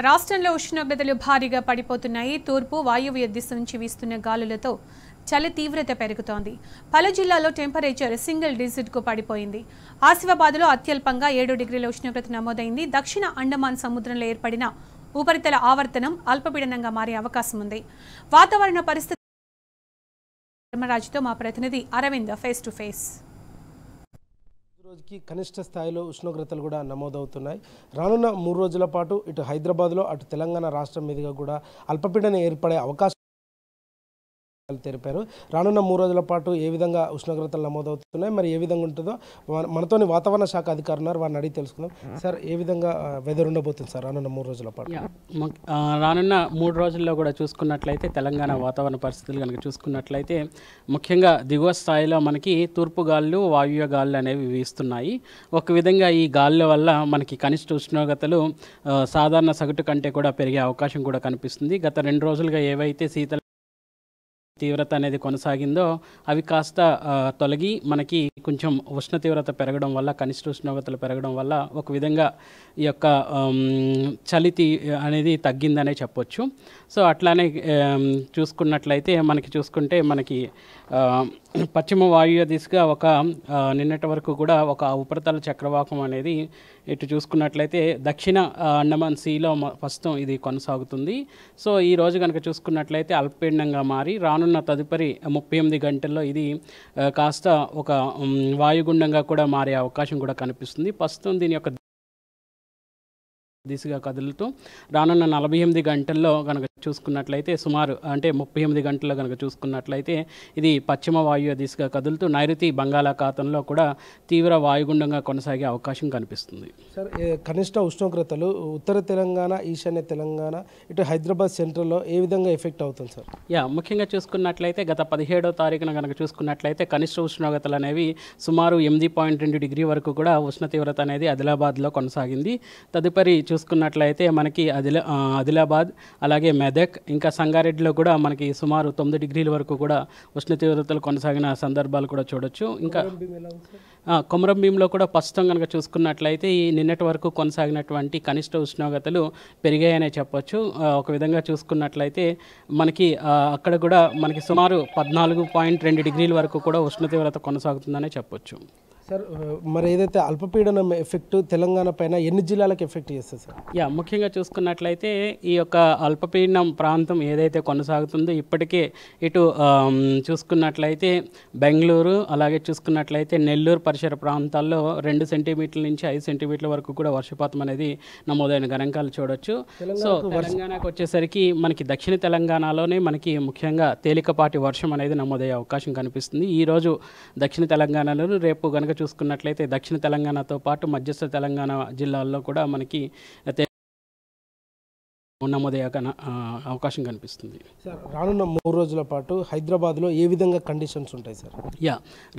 రాష్ట్రంలో ఉష్ణోగ్రతలు భారీగా పడిపోతున్నాయి. తూర్పు వాయువ్య దిశ నుంచి వీస్తున్న గాలులతో చలి తీవ్రత పెరుగుతోంది. పలు జిల్లాల్లో టెంపరేచర్ సింగిల్ డిజిట్కు పడిపోయింది. ఆసిఫాబాద్లో అత్యల్పంగా 7 డిగ్రీల ఉష్ణోగ్రత నమోదైంది. దక్షిణ అండమాన్ సముద్రంలో ఏర్పడిన ఉపరితల ఆవర్తనం అల్పపీడనంగా మారే అవకాశం ఉంది. వాతావరణ పరిస్థితి ధర్మరాజుతో మా ప్రతినిధి అరవింద్ ఫేస్ టు ఫేస్. రోజుకి కనిష్ట స్థాయిలో ఉష్ణోగ్రతలు కూడా నమోదవుతున్నాయి. రానున్న 3 రోజుల పాటు ఇటు హైదరాబాద్లో అటు తెలంగాణ రాష్ట్రం మీదుగా కూడా అల్పపీడనం ఏర్పడే అవకాశం తెలిపారు. రానున్న 3 రోజుల పాటు ఏ విధంగా ఉష్ణోగ్రతలు నమోదవుతున్నాయి, మరి ఏ విధంగా ఉంటుందో మనతోని వాతావరణ శాఖ అధికారులు ఉన్నారు, వారిని అడిగి తెలుసుకుందాం. సార్, ఏ విధంగా వెదర్ ఉండబోతుంది సార్ రానున్న 3 రోజుల పాటు? రానున్న 3 రోజుల్లో కూడా చూసుకున్నట్లయితే తెలంగాణ వాతావరణ పరిస్థితులు కనుక చూసుకున్నట్లయితే ముఖ్యంగా దిగువ స్థాయిలో మనకి తూర్పు గాలులు వాయువ్య గాలులు అనేవి వీస్తున్నాయి. ఒక విధంగా ఈ గాలుల వల్ల మనకి కనిష్ట ఉష్ణోగ్రతలు సాధారణ సగటు కంటే కూడా పెరిగే అవకాశం కూడా కనిపిస్తుంది. గత 2 రోజులుగా ఏవైతే శీతల తీవ్రత అనేది కొనసాగిందో అవి కాస్త తొలగి మనకి కొంచెం ఉష్ణ తీవ్రత పెరగడం వల్ల, కనిష్ట ఉష్ణోగ్రతలు పెరగడం వల్ల ఒక విధంగా ఈ యొక్క చలి అనేది తగ్గిందనే చెప్పొచ్చు. సో అట్లానే చూసుకున్నట్లయితే చూసుకుంటే మనకి పశ్చిమ వాయువ్య దిశగా నిన్నటి వరకు కూడా ఒక ఉపరితల చక్రవాకం అనేది ఇటు చూసుకున్నట్లయితే దక్షిణ అండమాన్ సీలో ప్రస్తుతం ఇది కొనసాగుతుంది. సో ఈ రోజు కనుక చూసుకున్నట్లయితే అల్పపీడనంగా మారి రానున్న తదుపరి 38 గంటల్లో ఇది కాస్త ఒక వాయుగుండంగా కూడా మారే అవకాశం కూడా కనిపిస్తుంది. ప్రస్తుతం దీని యొక్క దిశగా కదులుతూ రానున్న 48 గంటల్లో కనుక చూసుకున్నట్లయితే సుమారు 38 గంటల్లో కనుక చూసుకున్నట్లయితే ఇది పశ్చిమ వాయువ్య దిశగా కదులుతూ నైరుతి బంగాళాఖాతంలో కూడా తీవ్ర వాయుగుండంగా కొనసాగే అవకాశం కనిపిస్తుంది. సార్, కనిష్ట ఉష్ణోగ్రతలు ఉత్తర తెలంగాణ, ఈశాన్య తెలంగాణ, ఇటు హైదరాబాద్ సెంట్రల్లో ఏ విధంగా ఎఫెక్ట్ అవుతుంది సార్? ముఖ్యంగా చూసుకున్నట్లయితే గత 17వ తారీఖున కనుక చూసుకున్నట్లయితే కనిష్ట ఉష్ణోగ్రతలు అనేవి సుమారు 8.2 డిగ్రీ వరకు కూడా ఉష్ణ తీవ్రత అనేది ఆదిలాబాద్లో కొనసాగింది. తదుపరి చూసుకున్నట్లయితే మనకి ఆదిలాబాద్, అలాగే మెదక్, ఇంకా సంగారెడ్డిలో కూడా మనకి సుమారు 9 డిగ్రీల వరకు కూడా ఉష్ణ తీవ్రతలు కొనసాగిన సందర్భాలు కూడా చూడొచ్చు. ఇంకా కొమరంభీంలో కూడా ప్రస్తుతం కనుక చూసుకున్నట్లయితే ఈ నిన్నటి వరకు కొనసాగినటువంటి కనిష్ట ఉష్ణోగ్రతలు పెరిగాయనే చెప్పొచ్చు. ఒక విధంగా చూసుకున్నట్లయితే మనకి అక్కడ కూడా మనకి సుమారు 14.2 డిగ్రీల వరకు కూడా ఉష్ణ తీవ్రత కొనసాగుతుందనే చెప్పొచ్చు. సార్, మరి ఏదైతే అల్పపీడనం ఎఫెక్ట్ తెలంగాణ పైన ఎన్ని జిల్లాలకు ఎఫెక్ట్ చేస్తుంది సార్? ముఖ్యంగా చూసుకున్నట్లయితే ఈ యొక్క అల్పపీడనం ప్రాంతం ఏదైతే కొనసాగుతుందో ఇప్పటికే ఇటు చూసుకున్నట్లయితే బెంగళూరు, అలాగే చూసుకున్నట్లయితే నెల్లూరు పరిసర ప్రాంతాల్లో 2 సెంటీమీటర్ల నుంచి 5 సెంటీమీటర్ల వరకు కూడా వర్షపాతం అనేది నమోదైన గణాంకాలు చూడొచ్చు. సో తెలంగాణకు వచ్చేసరికి మనకి దక్షిణ తెలంగాణలోనే మనకి ముఖ్యంగా తేలికపాటి వర్షం అనేది నమోదయ్యే అవకాశం కనిపిస్తుంది. ఈరోజు దక్షిణ తెలంగాణలో, రేపు కనుక చూసుకున్నట్లయితే దక్షిణ తెలంగాణతో పాటు మధ్యస్థ తెలంగాణ జిల్లాల్లో కూడా మనకి నమోదయ్యే అవకాశం కనిపిస్తుంది. సార్, రానున్న 3 రోజుల పాటు హైదరాబాద్లో ఏ విధంగా కండిషన్స్ ఉంటాయి సార్?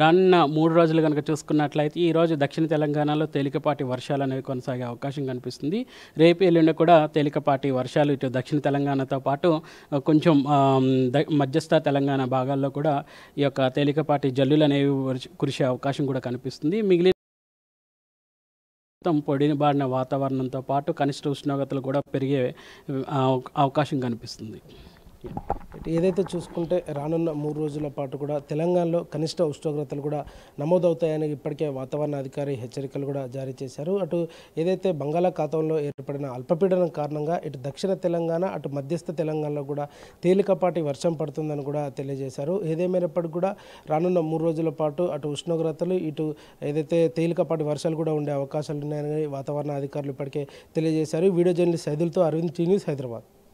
రానున్న 3 రోజులు కనుక చూసుకున్నట్లయితే ఈరోజు దక్షిణ తెలంగాణలో తేలికపాటి వర్షాలు అనేవి కొనసాగే అవకాశం కనిపిస్తుంది. రేపు ఎల్లుండి కూడా తేలికపాటి వర్షాలు ఇటు దక్షిణ తెలంగాణతో పాటు కొంచెం మధ్యస్థ తెలంగాణ భాగాల్లో కూడా ఈ యొక్క తేలికపాటి జల్లులు అనేవి కురిసే అవకాశం కూడా కనిపిస్తుంది. మిగిలిన పొడిబారిన వాతావరణంతో పాటు కనిష్ట ఉష్ణోగ్రతలు కూడా పెరిగే అవకాశం కనిపిస్తుంది. ఏదైతే చూసుకుంటే రానున్న 3 రోజుల పాటు కూడా తెలంగాణలో కనిష్ట ఉష్ణోగ్రతలు కూడా నమోదవుతాయని ఇప్పటికే వాతావరణ అధికారి హెచ్చరికలు కూడా జారీ చేశారు. అటు ఏదైతే బంగాళాఖాతంలో ఏర్పడిన అల్పపీడనం కారణంగా ఇటు దక్షిణ తెలంగాణ, అటు మధ్యస్థ తెలంగాణలో కూడా తేలికపాటి వర్షం పడుతుందని కూడా తెలియజేశారు. ఏదేమైనప్పటికీ కూడా రానున్న 3 రోజుల పాటు అటు ఉష్ణోగ్రతలు, ఇటు ఏదైతే తేలికపాటి వర్షాలు కూడా ఉండే అవకాశాలు ఉన్నాయని వాతావరణ అధికారులు ఇప్పటికే తెలియజేశారు. వీడియో జర్నలిస్ట్ సైదులతో అరవింద్, టీ న్యూస్, హైదరాబాద్.